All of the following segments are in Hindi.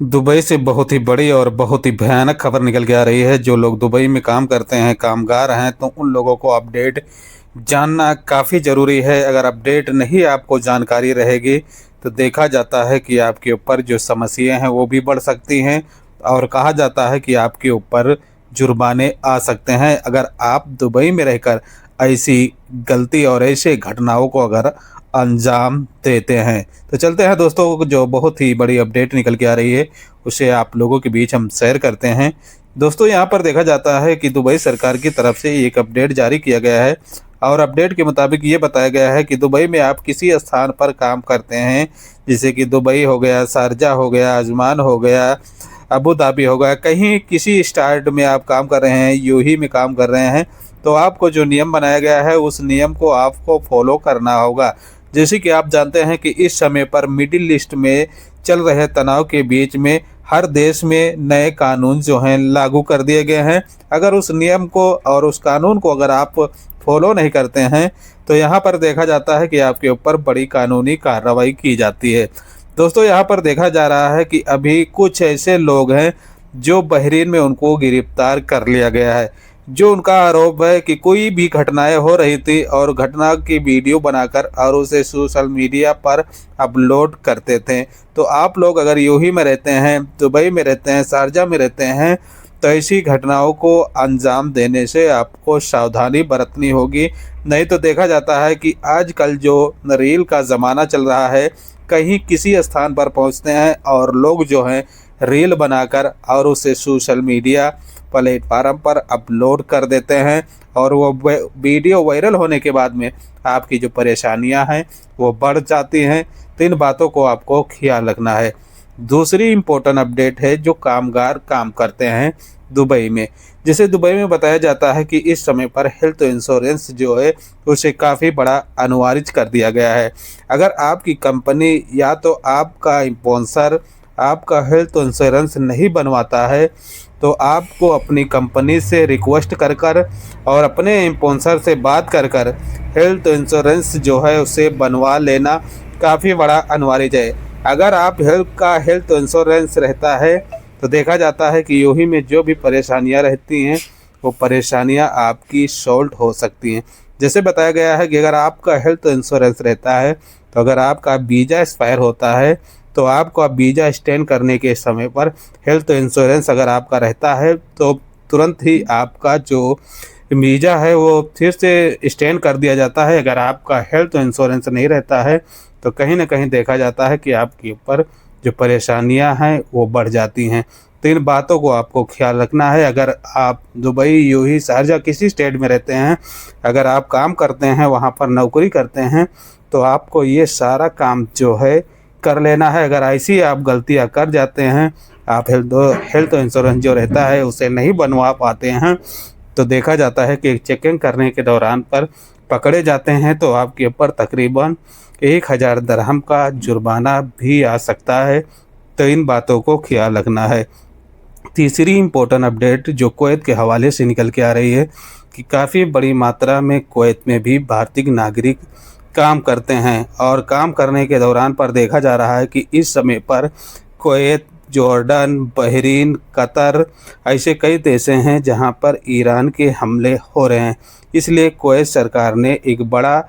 दुबई से बहुत ही बड़ी और बहुत ही भयानक खबर निकल के आ रही है। जो लोग दुबई में काम करते हैं, कामगार हैं, तो उन लोगों को अपडेट जानना काफ़ी ज़रूरी है। अगर अपडेट नहीं आपको जानकारी रहेगी तो देखा जाता है कि आपके ऊपर जो समस्याएं हैं वो भी बढ़ सकती हैं और कहा जाता है कि आपके ऊपर जुर्माने आ सकते हैं अगर आप दुबई में रहकर ऐसी गलती और ऐसे घटनाओं को अगर अंजाम देते हैं। तो चलते हैं दोस्तों, जो बहुत ही बड़ी अपडेट निकल के आ रही है उसे आप लोगों के बीच हम शेयर करते हैं। दोस्तों, यहाँ पर देखा जाता है कि दुबई सरकार की तरफ से एक अपडेट जारी किया गया है और अपडेट के मुताबिक ये बताया गया है कि दुबई में आप किसी स्थान पर काम करते हैं, जैसे कि दुबई हो गया, शारजा हो गया, अजमान हो गया, अबू धाबी हो गया, कहीं किसी स्टार्ट में आप काम कर रहे हैं, यूएई में काम कर रहे हैं, तो आपको जो नियम बनाया गया है उस नियम को आपको फॉलो करना होगा। जैसे कि आप जानते हैं कि इस समय पर मिडिल ईस्ट में चल रहे तनाव के बीच में हर देश में नए कानून जो हैं लागू कर दिए गए हैं। अगर उस नियम को और उस कानून को अगर आप फॉलो नहीं करते हैं तो यहाँ पर देखा जाता है कि आपके ऊपर बड़ी कानूनी कार्रवाई की जाती है। दोस्तों, यहाँ पर देखा जा रहा है कि अभी कुछ ऐसे लोग हैं जो बहरीन में उनको गिरफ्तार कर लिया गया है। जो उनका आरोप है कि कोई भी घटनाएं हो रही थी और घटना की वीडियो बनाकर और उसे सोशल मीडिया पर अपलोड करते थे। तो आप लोग अगर यूएई में रहते हैं, दुबई में रहते हैं, शारजा में रहते हैं, तो ऐसी घटनाओं को अंजाम देने से आपको सावधानी बरतनी होगी। नहीं तो देखा जाता है कि आजकल जो रील का ज़माना चल रहा है, कहीं किसी स्थान पर पहुंचते हैं और लोग जो हैं रील बनाकर और उसे सोशल मीडिया प्लेटफार्म पर अपलोड कर देते हैं और वो वीडियो वायरल होने के बाद में आपकी जो परेशानियां हैं वो बढ़ जाती हैं। तो इन बातों को आपको ख्याल रखना है। दूसरी इम्पोर्टेंट अपडेट है जो कामगार काम करते हैं दुबई में। जैसे दुबई में बताया जाता है कि इस समय पर हेल्थ इंश्योरेंस जो है उसे काफ़ी बड़ा अनिवार्य कर दिया गया है। अगर आपकी कंपनी या तो आपका स्पॉन्सर आपका हेल्थ इंश्योरेंस नहीं बनवाता है तो आपको अपनी कंपनी से रिक्वेस्ट कर कर और अपने स्पॉन्सर से बात कर कर हेल्थ इंश्योरेंस जो है उसे बनवा लेना काफ़ी बड़ा अनिवार्य है। अगर आप हेल्थ इंश्योरेंस रहता है तो देखा जाता है कि यूएई में जो भी परेशानियां रहती हैं वो परेशानियां आपकी सॉल्व हो सकती हैं। जैसे बताया गया है कि अगर आपका हेल्थ इंश्योरेंस रहता है तो अगर आपका वीज़ा एक्सपायर होता है तो आपको वीज़ा एक्सटेंड करने के समय पर हेल्थ इंश्योरेंस अगर आपका रहता है तो तुरंत ही आपका जो वीज़ा है वो फिर से एक्सटेंड कर दिया जाता है। अगर आपका हेल्थ इंश्योरेंस नहीं रहता है तो कहीं ना कहीं देखा जाता है कि आपके ऊपर जो परेशानियां हैं वो बढ़ जाती हैं। तो इन बातों को आपको ख्याल रखना है। अगर आप दुबई, यूएई, शारजा किसी स्टेट में रहते हैं, अगर आप काम करते हैं, वहाँ पर नौकरी करते हैं, तो आपको ये सारा काम जो है कर लेना है। अगर ऐसी आप गलतियां कर जाते हैं, आप हेल्थ इंश्योरेंस जो रहता है उसे नहीं बनवा पाते हैं, तो देखा जाता है कि चेकिंग करने के दौरान पर पकड़े जाते हैं तो आपके ऊपर तकरीबन 1000 दरहम का जुर्माना भी आ सकता है। तो इन बातों को ख्याल रखना है। तीसरी इम्पोर्टेंट अपडेट जो कुवैत के हवाले से निकल के आ रही है कि काफ़ी बड़ी मात्रा में कुवैत में भी भारतीय नागरिक काम करते हैं और काम करने के दौरान पर देखा जा रहा है कि इस समय पर कुवैत, जॉर्डन, बहरीन, कतर ऐसे कई देश हैं जहां पर ईरान के हमले हो रहे हैं। इसलिए कुवैत सरकार ने एक बड़ा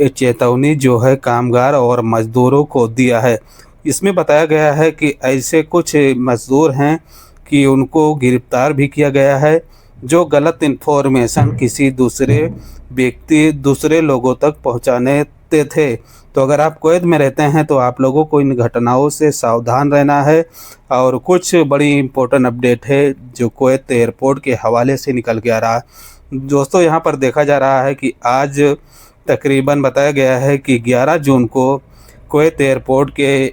चेतावनी जो है कामगार और मज़दूरों को दिया है। इसमें बताया गया है कि ऐसे कुछ मज़दूर हैं कि उनको गिरफ्तार भी किया गया है जो गलत इन्फॉर्मेशन किसी दूसरे व्यक्ति, दूसरे लोगों तक पहुंचाने थे। तो अगर आप कुवैत में रहते हैं तो आप लोगों को इन घटनाओं से सावधान रहना है। और कुछ बड़ी इम्पोर्टेंट अपडेट है जो कुवैत एयरपोर्ट के हवाले से निकल के आ रहा है। दोस्तों, यहाँ पर देखा जा रहा है कि आज तकरीबन बताया गया है कि 11 जून को कुवैत एयरपोर्ट के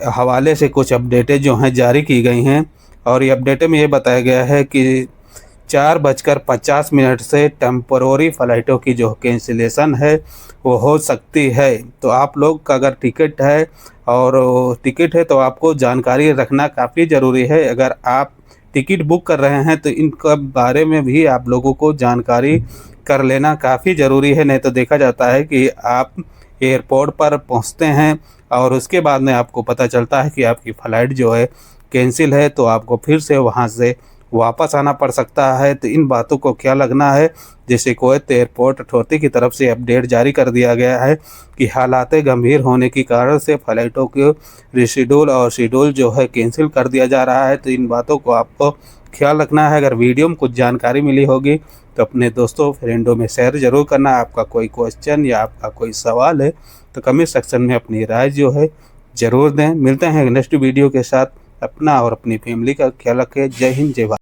हवाले से कुछ अपडेटें जो हैं जारी की गई हैं और ये अपडेट में ये बताया गया है कि 4:50 से टेम्पररी फ़्लाइटों की जो कैंसिलेशन है वो हो सकती है। तो आप लोग का अगर टिकट है तो आपको जानकारी रखना काफ़ी ज़रूरी है। अगर आप टिकट बुक कर रहे हैं तो इनका बारे में भी आप लोगों को जानकारी कर लेना काफ़ी ज़रूरी है। नहीं तो देखा जाता है कि आप एयरपोर्ट पर पहुंचते हैं और उसके बाद में आपको पता चलता है कि आपकी फ़्लाइट जो है कैंसिल है, तो आपको फिर से वहां से वापस आना पड़ सकता है। तो इन बातों को ख्याल रखना है। जैसे कुवैत एयरपोर्ट अथॉरिटी की तरफ से अपडेट जारी कर दिया गया है कि हालात गंभीर होने के कारण से फ़्लाइटों के रिशेड्यूल और शेड्यूल जो है कैंसिल कर दिया जा रहा है। तो इन बातों को आपको ख्याल रखना है। अगर वीडियो में कुछ जानकारी मिली होगी तो अपने दोस्तों फ्रेंडों में शेयर ज़रूर करना। आपका कोई क्वेश्चन या आपका कोई सवाल है तो कमेंट सेक्शन में अपनी राय जो है ज़रूर दें। मिलते हैं नेक्स्ट वीडियो के साथ। अपना और अपनी फैमिली का ख्याल रखें। जय हिंद, जय भारत।